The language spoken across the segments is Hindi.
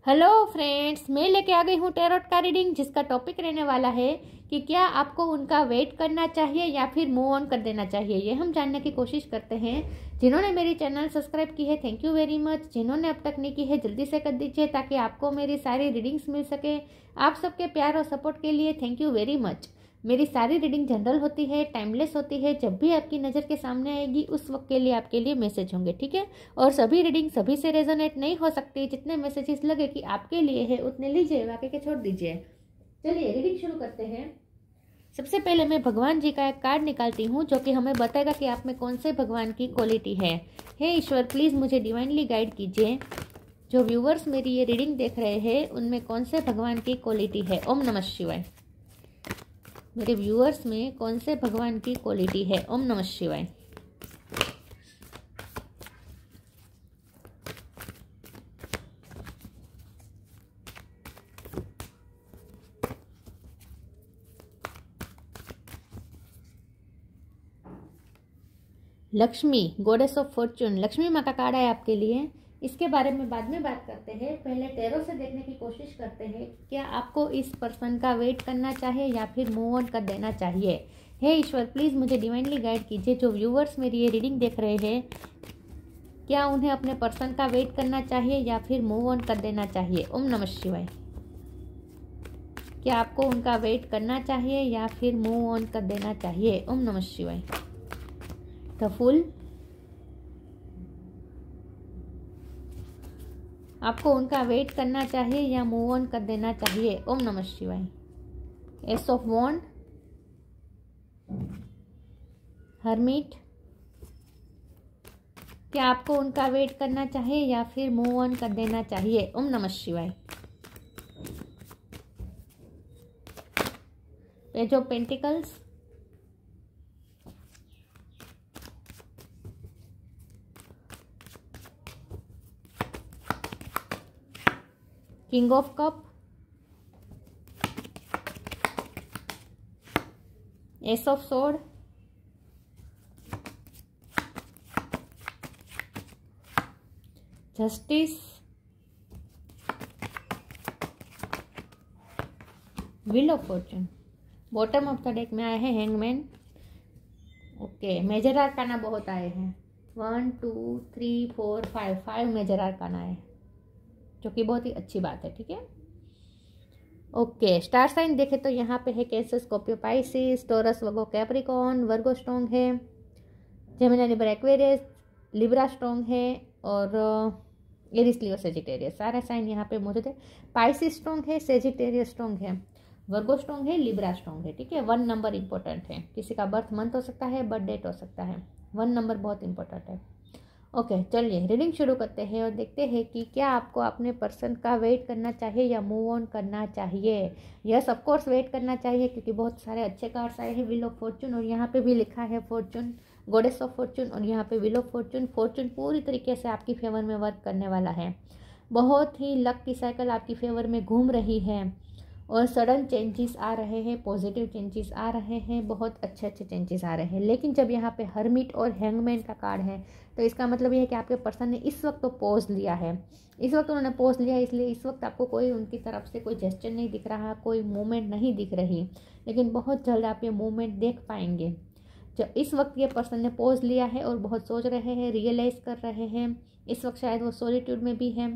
हेलो फ्रेंड्स, मैं लेके आ गई हूँ टैरोट का रीडिंग, जिसका टॉपिक रहने वाला है कि क्या आपको उनका वेट करना चाहिए या फिर मूव ऑन कर देना चाहिए। ये हम जानने की कोशिश करते हैं। जिन्होंने मेरी चैनल सब्सक्राइब की है, थैंक यू वेरी मच। जिन्होंने अब तक नहीं की है, जल्दी से कर दीजिए ताकि आपको मेरी सारी रीडिंग्स मिल सके। आप सबके प्यार और सपोर्ट के लिए थैंक यू वेरी मच। मेरी सारी रीडिंग जनरल होती है, टाइमलेस होती है। जब भी आपकी नज़र के सामने आएगी उस वक्त के लिए आपके लिए मैसेज होंगे, ठीक है। और सभी रीडिंग सभी से रेजोनेट नहीं हो सकती। जितने मैसेजेस लगे कि आपके लिए है उतने लीजिए, बाकी के छोड़ दीजिए। चलिए रीडिंग शुरू करते हैं। सबसे पहले मैं भगवान जी का एक कार्ड निकालती हूँ जो कि हमें बताएगा कि आप में कौन से भगवान की क्वालिटी है। हे ईश्वर, प्लीज़ मुझे डिवाइनली गाइड कीजिए। जो व्यूवर्स मेरी ये रीडिंग देख रहे हैं उनमें कौन से भगवान की क्वालिटी है। ओम नमः शिवाय। मेरे व्यूअर्स में कौन से भगवान की क्वालिटी है। ओम नमः शिवाय। Lakshmi, goddess of Fortune, Lakshmi माँ का कार्ड है आपके लिए। इसके बारे में बाद में बात करते हैं। पहले टैरो से देखने की कोशिश करते हैं क्या आपको इस पर्सन का वेट करना चाहिए या फिर मूव ऑन कर देना चाहिए। हे ईश्वर, प्लीज़ मुझे डिवाइनली गाइड कीजिए। जो व्यूवर्स मेरी ये रीडिंग देख रहे हैं, क्या उन्हें अपने पर्सन का वेट करना चाहिए या फिर मूव ऑन कर देना चाहिए। ओम नमः शिवाय। क्या आपको उनका वेट करना चाहिए या फिर मूव ऑन कर देना चाहिए। ओम नमः शिवाय। द फूल, आपको उनका वेट करना चाहिए या मूव ऑन कर देना चाहिए। ओम नमः शिवाय। एस ऑफ वॉन्ड, हर्मिट, क्या आपको उनका वेट करना चाहिए या फिर मूव ऑन कर देना चाहिए। ओम नमः शिवाय। Page of pentacles, king of cup, S of sword, justice, wheel of Fortune. Bottom of the deck में आए हैं हैंगमैन। ओके, मेजर आर्काना बहुत आए हैं। 1 2 3 4 5 मेजर आर्काना है, जो कि बहुत ही अच्छी बात है, ठीक है। ओके, स्टार साइन देखे तो यहाँ पे है कैंसर, स्कॉर्पियो, पाइसिस, टॉरस, वर्गो, कैप्रिकॉर्न। वर्गो स्ट्रॉन्ग है, Gemini, Libra, Aquarius, Libra strong है, और एरिस, लियो, सेजिटेरियस, सारे साइन यहाँ पे मौजूद है। पाइसिस स्ट्रॉन्ग है, सेजिटेरियस स्ट्रॉन्ग है, वर्गो स्ट्रॉन्ग है, लिब्रा स्ट्रॉन्ग है, ठीक है। 1 नंबर इंपॉर्टेंट है। किसी का बर्थ मंथ हो सकता है, बर्थ डेट हो सकता है। 1 नंबर बहुत इंपॉर्टेंट है। ओके, चलिए रीडिंग शुरू करते हैं और देखते हैं कि क्या आपको अपने पर्सन का वेट करना चाहिए या मूव ऑन करना चाहिए। यस, ऑफ कोर्स वेट करना चाहिए, क्योंकि बहुत सारे अच्छे कार्ड्स आए हैं। व्हील ऑफ फॉर्चून, और यहाँ पे भी लिखा है फॉर्चून, गॉडेस ऑफ फॉर्चून, और यहाँ पे व्हील ऑफ फॉर्चून। फॉर्चून पूरी तरीके से आपकी फेवर में वर्क करने वाला है। बहुत ही लक की साइकिल आपकी फेवर में घूम रही है, और सडन चेंजेस आ रहे हैं, पॉजिटिव चेंजेस आ रहे हैं, बहुत अच्छे अच्छे चेंजेस आ रहे हैं। लेकिन जब यहाँ पे हर्मिट और हैंगमैन का कार्ड है तो इसका मतलब ये है कि आपके पर्सन ने इस वक्त तो पॉज लिया है। इस वक्त उन्होंने पॉज लिया, इसलिए इस वक्त आपको कोई उनकी तरफ से कोई जेस्चर नहीं दिख रहा, कोई मूवमेंट नहीं दिख रही। लेकिन बहुत जल्द आप ये मूवमेंट देख पाएंगे। जो इस वक्त ये पर्सन ने पॉज लिया है और बहुत सोच रहे हैं, रियलाइज़ कर रहे हैं। इस वक्त शायद वो सॉलिट्यूड में भी है,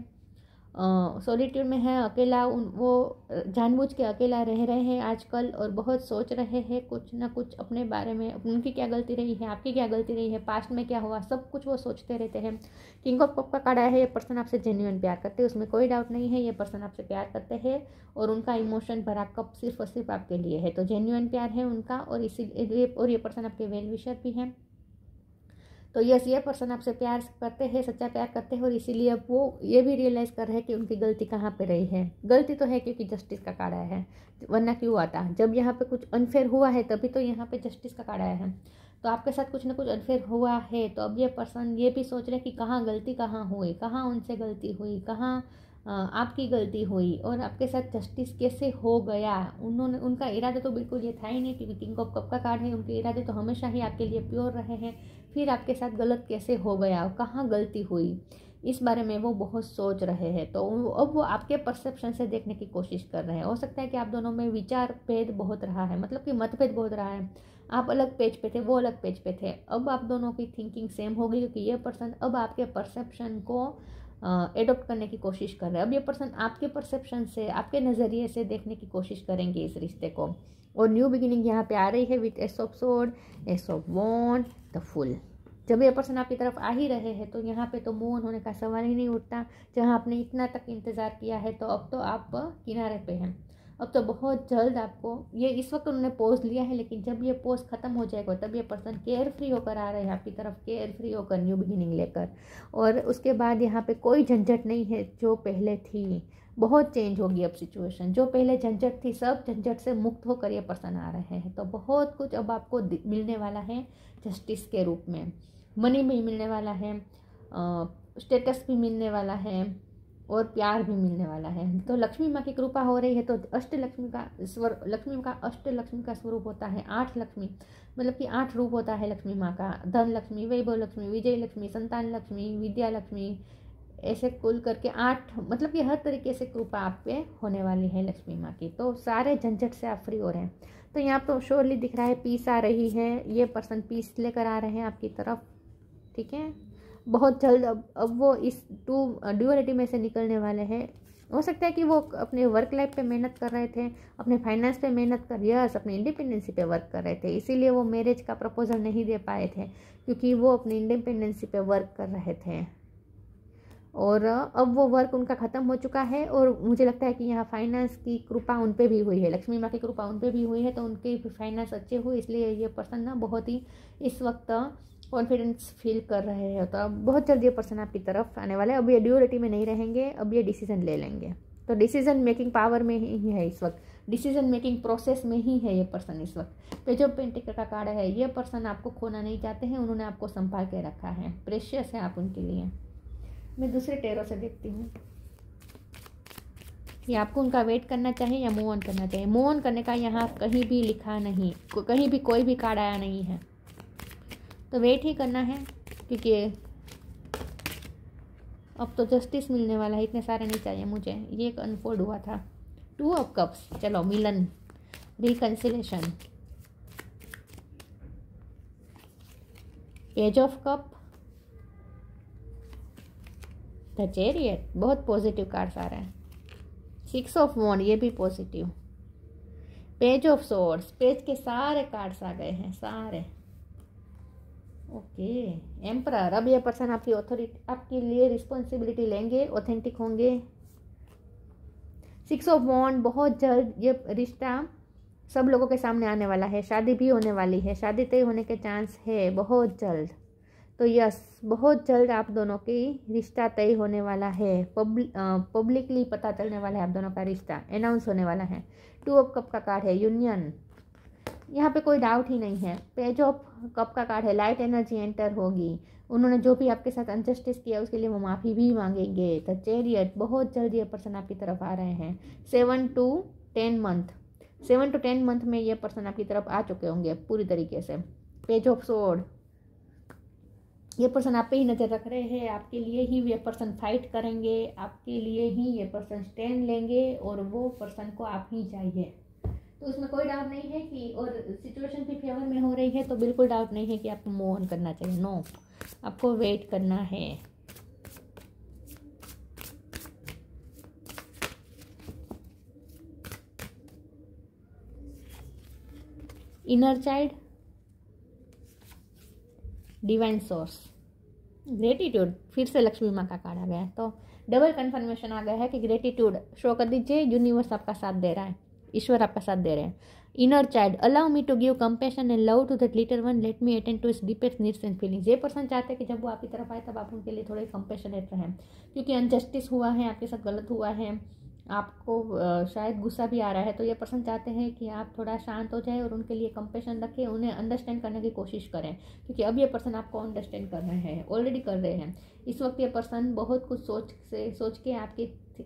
सॉलिट्यूड में है, अकेला। वो जानबूझ के अकेला रह रहे हैं आजकल, और बहुत सोच रहे हैं कुछ ना कुछ अपने बारे में। उनकी क्या गलती रही है, आपकी क्या गलती रही है, पास्ट में क्या हुआ, सब कुछ वो सोचते रहते हैं। किंग ऑफ कप का कार्ड आया है। ये पर्सन आपसे जेन्युइन प्यार करते हैं, उसमें कोई डाउट नहीं है। ये पर्सन आपसे प्यार करते हैं और उनका इमोशन भरा कप सिर्फ और सिर्फ आपके लिए है। तो जेन्युइन प्यार है उनका, और ये पर्सन आपके वेल विशर भी हैं। तो यस, ये पर्सन आपसे प्यार करते हैं, सच्चा प्यार करते हैं, और इसीलिए अब वो ये भी रियलाइज़ कर रहे हैं कि उनकी गलती कहाँ पे रही है। गलती तो है क्योंकि जस्टिस का कार्ड आया है, वरना क्यों आता। जब यहाँ पे कुछ अनफेयर हुआ है तभी तो यहाँ पे जस्टिस का कार्ड आया है। तो आपके साथ कुछ ना कुछ अनफेयर हुआ है, तो अब ये पर्सन ये भी सोच रहे कि कहाँ गलती कहाँ हुई, कहाँ उनसे गलती हुई, कहाँ आपकी गलती हुई, और आपके साथ जस्टिस कैसे हो गया। उनका इरादा तो बिल्कुल ये था ही नहीं, क्योंकि किंग ऑफ कप का कार्ड है। उनके इरादे तो हमेशा ही आपके लिए प्योर रहे हैं। फिर आपके साथ गलत कैसे हो गया और कहाँ गलती हुई, इस बारे में वो बहुत सोच रहे हैं। तो अब वो आपके परसेप्शन से देखने की कोशिश कर रहे हैं। हो सकता है कि आप दोनों में विचार भेद बहुत रहा है, मतलब कि मतभेद बहुत रहा है। आप अलग पेज पे थे, वो अलग पेज पे थे। अब आप दोनों की थिंकिंग सेम हो गई, क्योंकि ये पर्सन अब आपके परसेप्शन को एडॉप्ट करने की कोशिश कर रहे हैं। अब ये पर्सन आपके परसेप्शन से, आपके नज़रिए से देखने की कोशिश करेंगे इस रिश्ते को। और न्यू बिगिनिंग यहाँ पे आ रही है with ace of sword, ace of wand, the fool. जब ये पर्सन आपकी तरफ आ ही रहे हैं तो यहाँ पे तो मूव ऑन होने का सवाल ही नहीं उठता। जहाँ आपने इतना तक इंतज़ार किया है तो अब तो आप किनारे पे हैं। अब तो बहुत जल्द आपको, ये इस वक्त उन्होंने पोज लिया है, लेकिन जब ये पोज खत्म हो जाएगा तब ये पर्सन केयर फ्री होकर आ रहे हैं आपकी तरफ, केयर फ्री होकर न्यू बिगिनिंग लेकर। और उसके बाद यहाँ पे कोई झंझट नहीं है जो पहले थी, बहुत चेंज होगी अब सिचुएशन। जो पहले झंझट थी, सब झंझट से मुक्त होकर ये पर्सन आ रहे हैं। तो बहुत कुछ अब आपको मिलने वाला है जस्टिस के रूप में। मनी भी मिलने वाला है, स्टेटस भी मिलने वाला है, और प्यार भी मिलने वाला है। तो लक्ष्मी माँ की कृपा हो रही है। तो लक्ष्मी का अष्ट लक्ष्मी का स्वरूप होता है 8 लक्ष्मी, मतलब कि 8 रूप होता है लक्ष्मी माँ का। धन लक्ष्मी, वैभव लक्ष्मी, विजय लक्ष्मी, संतान लक्ष्मी, विद्या लक्ष्मी, ऐसे कुल करके 8, मतलब कि हर तरीके से कृपा आप पे होने वाली है लक्ष्मी माँ की। तो सारे झंझट से आप फ्री हो रहे हैं। तो यहाँ पर श्योरली दिख रहा है पीस आ रही है, ये पर्सन पीस लेकर आ रहे हैं आपकी तरफ, ठीक है। बहुत जल्द अब वो इस ड्यूअलिटी में से निकलने वाले हैं। हो सकता है कि वो अपने वर्क लाइफ पे मेहनत कर रहे थे, अपने फाइनेंस पे मेहनत कर, यस अपनी इंडिपेंडेंसी पे वर्क कर रहे थे, इसीलिए वो मैरिज का प्रपोजल नहीं दे पाए थे, क्योंकि वो अपनी इंडिपेंडेंसी पे वर्क कर रहे थे। और अब वो वर्क उनका ख़त्म हो चुका है। और मुझे लगता है कि यहाँ फाइनेंस की कृपा उन पे भी हुई है, लक्ष्मी माँ की कृपा उन पे भी हुई है, तो उनके फाइनेंस अच्छे हुए, इसलिए ये पर्सन ना बहुत ही इस वक्त कॉन्फिडेंस फील कर रहे हैं। तो अब बहुत जल्दी ये पर्सन आपकी तरफ आने वाले हैं। अब ये ड्यूअलिटी में नहीं रहेंगे, अब ये डिसीजन ले लेंगे। तो डिसीजन मेकिंग पावर में ही है इस वक्त, डिसीजन मेकिंग प्रोसेस में ही है ये पर्सन इस वक्त। पेज ऑफ पेंटिकल का कार्ड है, ये पर्सन आपको खोना नहीं चाहते हैं, उन्होंने आपको संभाल के रखा है, प्रेशियस है आप उनके लिए। मैं दूसरे टेरो से देखती हूँ कि आपको उनका वेट करना चाहिए या मूव ऑन करना चाहिए। मूव ऑन करने का यहाँ कहीं भी लिखा नहीं, कहीं भी कोई भी कार्ड आया नहीं है, तो वेट ही करना है, क्योंकि अब तो जस्टिस मिलने वाला है। इतने सारे नहीं चाहिए मुझे, ये एक अनफोल्ड हुआ था। 2 ऑफ कप्स, चलो मिलन, reconciliation, page of cup, the chariot, बहुत पॉजिटिव कार्ड्स आ रहे हैं। 6 ऑफ वॉन्ड, ये भी positive, page of swords, page के सारे कार्ड्स आ गए हैं, सारे। ओके, एम्परर, अब ये पर्सन आपकी ऑथोरिटी, आपके लिए रिस्पॉन्सिबिलिटी लेंगे, ऑथेंटिक होंगे। 6 ऑफ वॉन्ड, बहुत जल्द ये रिश्ता सब लोगों के सामने आने वाला है, शादी भी होने वाली है, शादी तय होने के चांस है बहुत जल्द। तो यस, बहुत जल्द आप दोनों की रिश्ता तय होने वाला है, पब्लिकली पता चलने वाला है आप दोनों का रिश्ता, अनाउंस होने वाला है। 2 ऑफ कप का कार्ड है, यूनियन, यहाँ पे कोई डाउट ही नहीं है। पेज ऑफ कप का कार्ड है, लाइट एनर्जी एंटर होगी, उन्होंने जो भी आपके साथ अनजस्टिस किया उसके लिए वो माफ़ी भी मांगेंगे। द चैरियट, बहुत जल्दी ये पर्सन आपकी तरफ आ रहे हैं। 7 to 10 मंथ, 7 to 10 मंथ में ये पर्सन आपकी तरफ आ चुके होंगे पूरी तरीके से। पेज ऑफ सोर्ड, ये पर्सन आप पे ही नज़र रख रहे हैं, आपके लिए ही ये पर्सन फाइट करेंगे, आपके लिए ही ये पर्सन स्टैंड लेंगे, और वो पर्सन को आप ही चाहिए। तो उसमें कोई डाउट नहीं है कि, और सिचुएशन भी फेवर में हो रही है, तो बिल्कुल डाउट नहीं है कि आपको मूव ऑन करना चाहिए। नो, आपको वेट करना है। Inner child, divine source, gratitude, फिर से लक्ष्मी माँ का कार्ड आ गया है, तो डबल कंफर्मेशन आ गया है कि ग्रेटिट्यूड शो कर दीजिए, यूनिवर्स आपका साथ दे रहा है, ईश्वर आपका साथ दे रहे हैं। Inner child, allow me to give compassion and love to that little one, let me attend to his deepest needs and feelings. ये पर्सन चाहते हैं कि जब वो आपकी तरफ आए तब आप उनके लिए थोड़े कंपैशनेट रहें, क्योंकि अनजस्टिस हुआ है, आपके साथ गलत हुआ है, आपको शायद गुस्सा भी आ रहा है, तो ये पर्सन चाहते हैं कि आप थोड़ा शांत हो जाए और उनके लिए कंपैशन रखें, उन्हें अंडरस्टैंड करने की कोशिश करें, क्योंकि अब ये पर्सन आपको अंडरस्टैंड कर रहे हैं, ऑलरेडी कर रहे हैं। इस वक्त ये पर्सन बहुत कुछ सोच के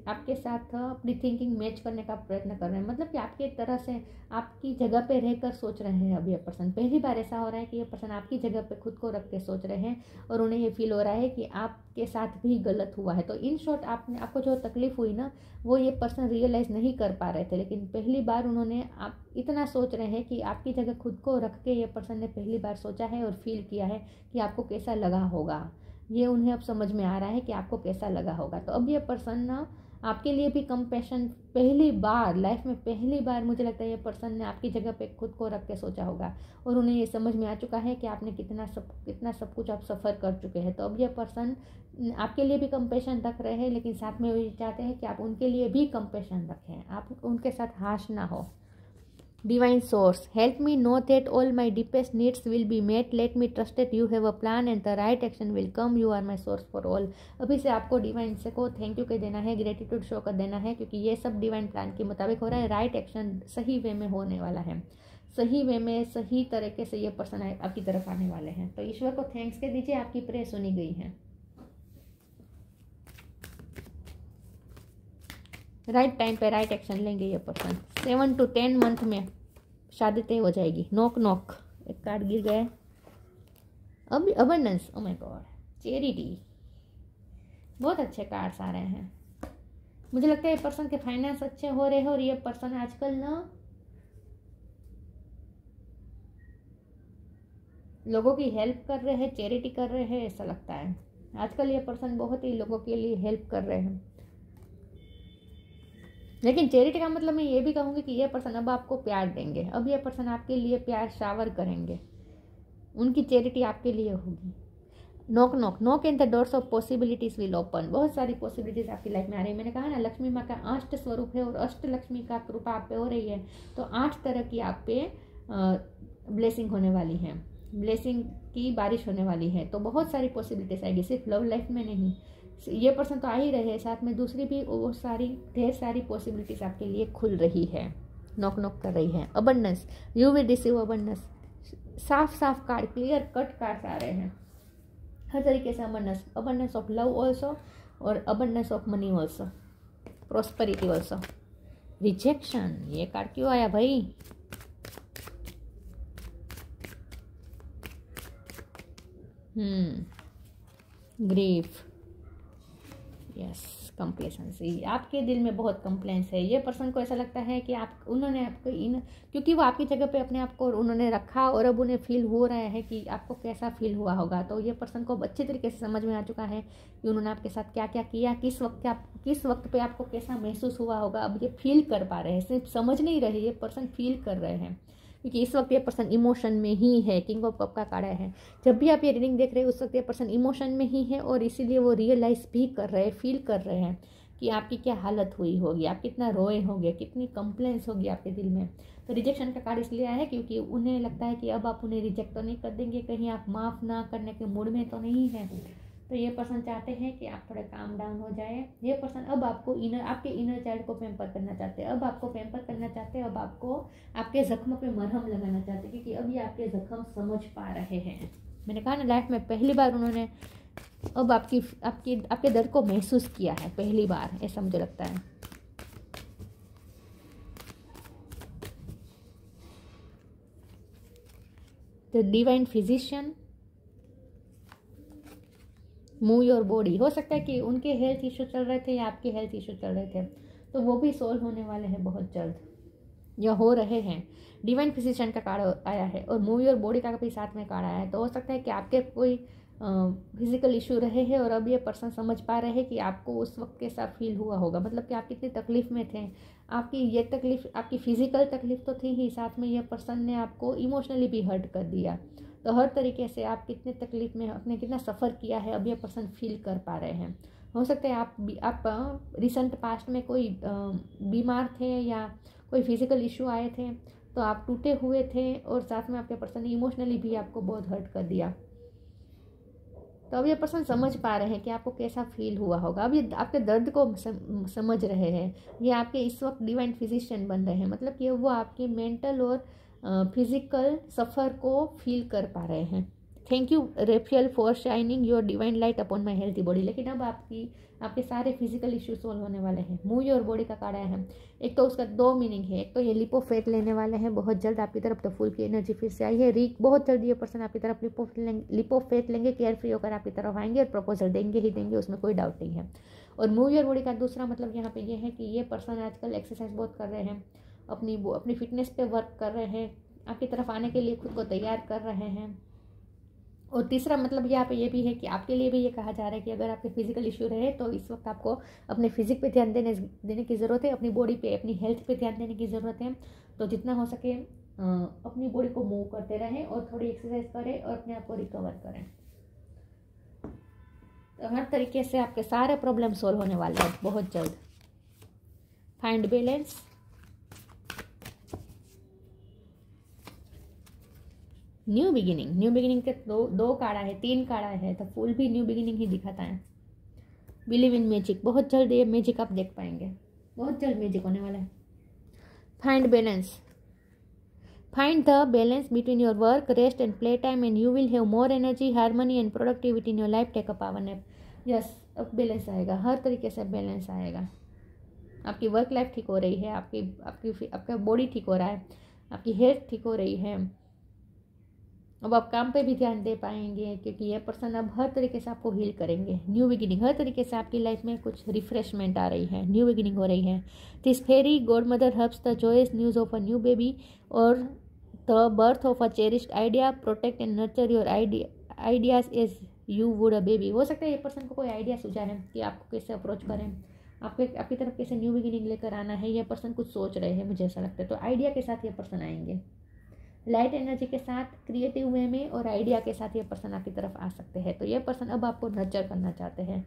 आपके साथ अपनी थिंकिंग मैच करने का प्रयत्न कर रहे हैं, मतलब कि आपके तरह से आपकी जगह पे रहकर सोच रहे हैं। अब ये पर्सन पहली बार ऐसा हो रहा है कि ये पर्सन आपकी जगह पे खुद को रख के सोच रहे हैं और उन्हें ये फील हो रहा है कि आपके साथ भी गलत हुआ है। तो इन शॉर्ट आपको जो तकलीफ हुई ना, वो ये पर्सन रियलाइज़ नहीं कर पा रहे थे, लेकिन पहली बार उन्होंने आप इतना सोच रहे हैं कि आपकी जगह खुद को रख के ये पर्सन ने पहली बार सोचा है और फील किया है कि आपको कैसा लगा होगा। ये उन्हें अब समझ में आ रहा है कि आपको कैसा लगा होगा। तो अब ये पर्सन ना आपके लिए भी कंपैशन पहली बार लाइफ में, पहली बार मुझे लगता है ये पर्सन ने आपकी जगह पे खुद को रख के सोचा होगा और उन्हें ये समझ में आ चुका है कि आपने कितना सब कुछ आप सफ़र कर चुके हैं। तो अब ये पर्सन आपके लिए भी कंपैशन रख रहे हैं, लेकिन साथ में वो चाहते हैं कि आप उनके लिए भी कंपैशन रखें, आप उनके साथ हाश ना हो। Divine source, help me know that all my deepest needs will be met. Let me trust that you have a plan and the right action will come. You are my source for all. अभी से आपको डिवाइन से को थैंक यू कह देना है, ग्रेटिट्यूड शो कर देना है, क्योंकि ये सब डिवाइन प्लान के मुताबिक हो रहा है। राइट एक्शन सही वे में होने वाला है, सही वे में सही तरीके से ये पर्सन आपकी तरफ आने वाले हैं। तो ईश्वर को थैंक्स कह दीजिए, आपकी प्रेयर सुनी गई है। राइट टाइम पे राइट एक्शन लेंगे ये पर्सन। 7 to 10 मंथ में शादी तय हो जाएगी। नॉक नॉक, एक कार्ड गिर गए। अब abundance, oh my God, charity, बहुत अच्छे कार्ड्स आ रहे हैं। मुझे लगता है ये पर्सन के फाइनेंस अच्छे हो रहे हैं और ये पर्सन आजकल ना लोगों की हेल्प कर रहे हैं, चैरिटी कर रहे हैं, ऐसा लगता है। आजकल ये पर्सन बहुत ही लोगों के लिए हेल्प कर रहे हैं। लेकिन चैरिटी का मतलब मैं ये भी कहूँगी कि ये पर्सन अब आपको प्यार देंगे। अब ये पर्सन आपके लिए प्यार शावर करेंगे, उनकी चैरिटी आपके लिए होगी। Knock knock knock and the doors of possibilities will open. बहुत सारी पॉसिबिलिटीज आपकी लाइफ में आ रही है। मैंने कहा ना, लक्ष्मी माँ का 8 स्वरूप है और अष्ट लक्ष्मी का कृपा आप पे हो रही है, तो 8 तरह की आप पे ब्लेसिंग होने वाली है, ब्लेसिंग की बारिश होने वाली है। तो बहुत सारी पॉसिबिलिटीज आएगी, सिर्फ लव लाइफ में नहीं। ये पर्सन तो आ ही रहे हैं, साथ में दूसरी भी वो सारी ढेर सारी पॉसिबिलिटीज आपके लिए खुल रही है, नॉक नॉक कर रही है। Abundance, you will receive abundance. साफ साफ कार्ड, क्लियर कट कार्ड्स आ रहे हैं हर तरीके से। Abundance, abundance of love also और abundance of money also, prosperity also. Rejection, ये कार्ड क्यों आया भाई? Grief, yes, complacency. आपके दिल में बहुत कंप्लेंस है। ये पर्सन को ऐसा लगता है कि उन्होंने आपको क्योंकि वो आपकी जगह पे अपने आप को उन्होंने रखा और अब उन्हें फील हो रहा है कि आपको कैसा फील हुआ होगा। तो ये पर्सन को अच्छे तरीके से समझ में आ चुका है कि उन्होंने आपके साथ क्या क्या किया, किस वक्त पे आपको कैसा महसूस हुआ होगा। अब ये फील कर पा रहे हैं, सिर्फ समझ नहीं रहे, ये पर्सन फील कर रहे हैं, क्योंकि इस वक्त ये पर्सन इमोशन में ही है। किंग ऑफ कप का कार्ड है। जब भी आप ये रीडिंग देख रहे हैं उस वक्त ये पर्सन इमोशन में ही है और इसीलिए वो रियलाइज भी कर रहे हैं, फील कर रहे हैं कि आपकी क्या हालत हुई होगी, आप कितना रोए होंगे, कितनी कंप्लेंट्स होगी आपके दिल में। तो रिजेक्शन का कार्ड इसलिए आया है क्योंकि उन्हें लगता है कि अब आप उन्हें रिजेक्ट तो नहीं कर देंगे, कहीं आप माफ़ ना करने के मूड में तो नहीं है। तो ये पर्सन चाहते हैं कि आप थोड़े काम डाउन हो जाए। ये पर्सन अब आपको आपके इनर चाइल्ड को पैम्पर करना चाहते हैं, अब आपको पैम्पर करना चाहते हैं, अब आपको आपके जख्मों पे मरहम लगाना चाहते हैं, क्योंकि अब ये आपके जख्म समझ पा रहे हैं। मैंने कहा ना, लाइफ में पहली बार उन्होंने अब आपके दर्द को महसूस किया है, पहली बार, ऐसा मुझे लगता है। The divine physician, move your body. हो सकता है कि उनके हेल्थ इशू चल रहे थे या आपके हेल्थ इशू चल रहे थे, तो वो भी सोल्व होने वाले हैं बहुत जल्द, या हो रहे हैं। डिवाइन फिजिशियन का कार्ड आया है और मूव योर बॉडी का भी साथ में कार्ड आया है। तो हो सकता है कि आपके कोई फिजिकल इशू रहे हैं और अब ये पर्सन समझ पा रहे हैं कि आपको उस वक्त कैसा फील हुआ होगा, मतलब कि आप कितनी तकलीफ में थे। आपकी ये तकलीफ, आपकी फिजिकल तकलीफ तो थी ही, साथ में ये पर्सन ने आपको इमोशनली भी हर्ट कर दिया। तो हर तरीके से आप कितने तकलीफ में, आपने कितना सफ़र किया है, अब ये पर्सन फील कर पा रहे हैं। हो सकता है आप रिसेंट पास्ट में कोई बीमार थे या कोई फिजिकल इशू आए थे, तो आप टूटे हुए थे और साथ में आपके पर्सन ने इमोशनली भी आपको बहुत हर्ट कर दिया। तो अब ये पर्सन समझ पा रहे हैं कि आपको कैसा फील हुआ होगा। अब ये आपके दर्द को समझ रहे हैं। ये आपके इस वक्त डिवाइन फिजिशियन बन रहे हैं, मतलब कि वो आपके मेंटल और फिजिकल सफ़र को फील कर पा रहे हैं। Thank you Raphael for shining your divine light upon my healthy body. लेकिन अब आपके सारे फिजिकल इश्यू सोल्व होने वाले हैं। मूव योर बॉडी का कार्ड आया है। एक तो उसका 2 मीनिंग है। एक तो ये लिपोफेट लेने वाले हैं बहुत जल्द आपकी तरफ, तो फुल की एनर्जी फिर से आई है। बहुत जल्द ये पर्सन आपकी तरफ लिपोफेट लेंगे, केयर फ्री होकर आपकी तरफ आएंगे और प्रपोजल देंगे ही देंगे, उसमें कोई डाउट नहीं है। और मूव योर बॉडी का दूसरा मतलब यहाँ पे ये है कि ये पर्सन आजकल एक्सरसाइज बहुत कर रहे हैं, अपनी फिटनेस पे वर्क कर रहे हैं, आपकी तरफ आने के लिए खुद को तैयार कर रहे हैं। और तीसरा मतलब यहाँ पे ये भी है कि आपके लिए भी ये कहा जा रहा है कि अगर आपके फिजिकल इश्यू रहे तो इस वक्त आपको अपने फिजिक पे ध्यान देने की ज़रूरत है, अपनी बॉडी पे, अपनी हेल्थ पे ध्यान देने की ज़रूरत है। तो जितना हो सके अपनी बॉडी को मूव करते रहें और थोड़ी एक्सरसाइज करें और अपने आप को रिकवर करें। तो हर तरीके से आपके सारे प्रॉब्लम सोल्व होने वाले हैं बहुत जल्द। फाइंड बैलेंस, न्यू बिगिनिंग के दो काड़ा है, 3 काड़ा है, तो फुल भी न्यू बिगिनिंग ही दिखाता है। बिलीव इन मैजिक, बहुत जल्द ये मैजिक आप देख पाएंगे, बहुत जल्द मैजिक होने वाला है। Find balance, find the balance between your work, rest and play time and you will have more energy, harmony and productivity in your life. Take a power nap. Yes, अब बैलेंस आएगा, हर तरीके से बैलेंस आएगा। आपकी वर्क लाइफ ठीक हो रही है, आपका बॉडी ठीक हो रहा है, आपकी हेल्थ ठीक हो रही है। अब आप काम पे भी ध्यान दे पाएंगे क्योंकि ये पर्सन अब हर तरीके से आपको हील करेंगे। न्यू बिगिनिंग, हर तरीके से आपकी लाइफ में कुछ रिफ्रेशमेंट आ रही है, न्यू बिगिनिंग हो रही है। This fairy godmother herbs the joyous news of a new baby और the birth of a cherished idea. Protect and nurture your ideas as you would a baby. हो सकता है ये पर्सन को कोई आइडिया सूझा है कि आपको कैसे अप्रोच करें, आपकी तरफ कैसे न्यू बिगिनिंग लेकर आना है। ये पर्सन कुछ सोच रहे हैं, मुझे ऐसा लगता है। तो आइडिया के साथ ये पर्सन आएंगे, लाइट एनर्जी के साथ, क्रिएटिव वे में और आइडिया के साथ ये पर्सन आपकी तरफ आ सकते हैं। तो ये पर्सन अब आपको नर्चर करना चाहते हैं।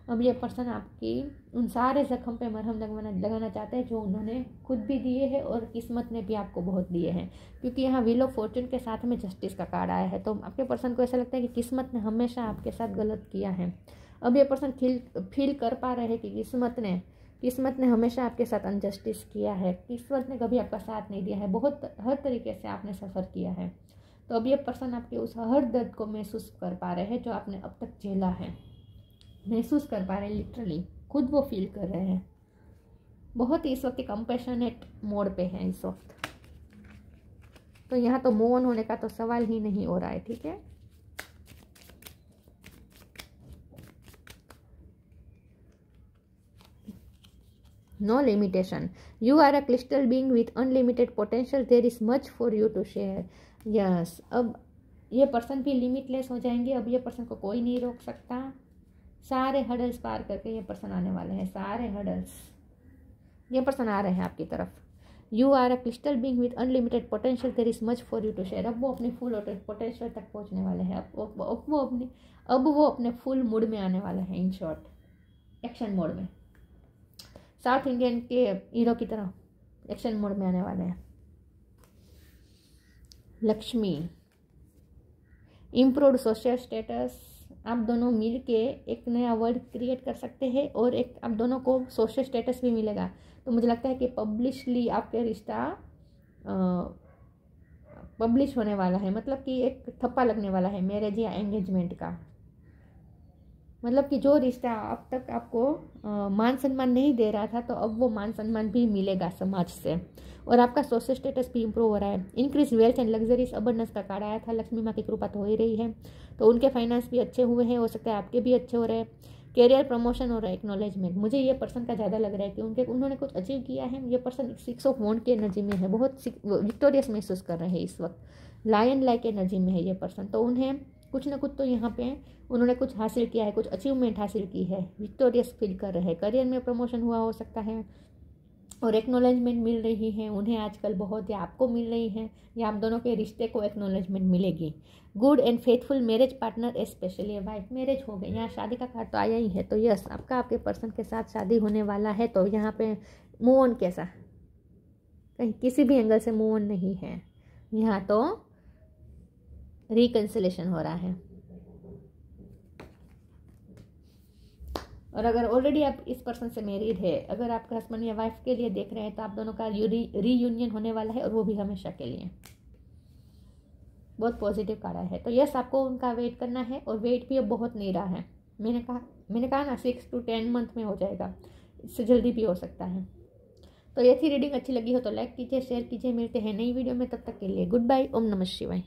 अब ये पर्सन आपकी उन सारे जख्म पे मरहम लगाना चाहते हैं जो उन्होंने खुद भी दिए हैं और किस्मत ने भी आपको बहुत दिए हैं। क्योंकि यहाँ व्हील ऑफ फॉर्चून के साथ में जस्टिस का कार्ड आया है, तो आपके पर्सन को ऐसा लगता है कि किस्मत ने हमेशा आपके साथ गलत किया है। अब ये पर्सन फील कर पा रहे हैं कि किस्मत ने हमेशा आपके साथ अनजस्टिस किया है, किस्मत ने कभी आपका साथ नहीं दिया है, बहुत हर तरीके से आपने सफ़र किया है। तो अब ये पर्सन आपके उस हर दर्द को महसूस कर पा रहे हैं जो आपने अब तक झेला है, महसूस कर पा रहे हैं, लिटरली खुद वो फील कर रहे हैं। बहुत ही इस वक्त कंपैशनेट मोड पे हैं इस वक्त। तो यहाँ तो मूव ऑन होने का तो सवाल ही नहीं हो रहा है, ठीक है। No limitation. You are a crystal being with unlimited potential. There is much for you to share. Yes. अब ये पर्सन भी लिमिटलेस हो जाएंगे। अब ये पर्सन को कोई नहीं रोक सकता। सारे हडल्स पार करके ये पर्सन आने वाले हैं, सारे हडल्स। ये पर्सन आ रहे हैं आपकी तरफ। You are a crystal being with unlimited potential. There is much for you to share. अब वो अपने फुल पोटेंशियल तक पहुंचने वाले हैं। अब वो अपने फुल मूड में आने वाले हैं। इन शॉर्ट, एक्शन मोड में, साउथ इंडियन के हीरो की तरह एक्शन मोड में आने वाले हैं। Lakshmi, improved social status. आप दोनों मिल के एक नया वर्ड क्रिएट कर सकते हैं और एक आप दोनों को सोशल स्टेटस भी मिलेगा। तो मुझे लगता है कि पब्लिशली आपके रिश्ता पब्लिश होने वाला है, मतलब कि एक थप्पा लगने वाला है मैरिज या एंगेजमेंट का। मतलब कि जो रिश्ता अब तक आपको मान सम्मान नहीं दे रहा था, तो अब वो मान सम्मान भी मिलेगा समाज से और आपका सोशल स्टेटस भी इम्प्रूव हो रहा है। Increase wealth and luxuries abundance का कार्ड आया था। लक्ष्मी माँ की कृपा तो हो ही रही है, तो उनके फाइनेंस भी अच्छे हुए हैं, हो सकता है आपके भी अच्छे हो रहे हैं। कैरियर प्रमोशन और एक्नॉलेजमेंट, मुझे ये पर्सन का ज़्यादा लग रहा है कि उन्होंने कुछ अचीव किया है। ये पर्सन 6 ऑफ वॉन्ड की एनर्जी में है, बहुत विक्टोरियस महसूस कर रहे हैं इस वक्त, लायन लाइक एनर्जी में है ये पर्सन। तो उन्हें कुछ ना कुछ तो यहाँ पे उन्होंने कुछ हासिल किया है, कुछ अचीवमेंट हासिल की है, विक्टोरियस फील कर रहे हैं। करियर में प्रमोशन हुआ हो सकता है और एक्नॉलेजमेंट मिल रही है उन्हें आजकल बहुत, या आपको मिल रही है, या आप दोनों के रिश्ते को एक्नॉलेजमेंट मिलेगी। Good and faithful marriage partner, specially wife. Marriage हो गई, यहाँ शादी का कार्ड तो आया ही है, तो यस आपके पर्सन के साथ शादी होने वाला है। तो यहाँ पे मूव ऑन कैसा, कहीं किसी भी एंगल से मूव ऑन नहीं है, यहाँ तो रिकंसिलेशन हो रहा है। और अगर ऑलरेडी आप इस पर्सन से मैरिड है, अगर आपके हस्बैंड या वाइफ के लिए देख रहे हैं, तो आप दोनों का रीयूनियन होने वाला है और वो भी हमेशा के लिए। बहुत पॉजिटिव कार्ड आया है। तो यस, आपको उनका वेट करना है, और वेट भी अब बहुत नहीं रहा है। मैंने कहा ना 6 to 10 मंथ में हो जाएगा, इससे जल्दी भी हो सकता है। तो ये थी रीडिंग। अच्छी लगी हो तो लाइक कीजिए, शेयर कीजिए। मिलते हैं नई वीडियो में, तब तक के लिए गुड बाय। ओम नमः शिवाय।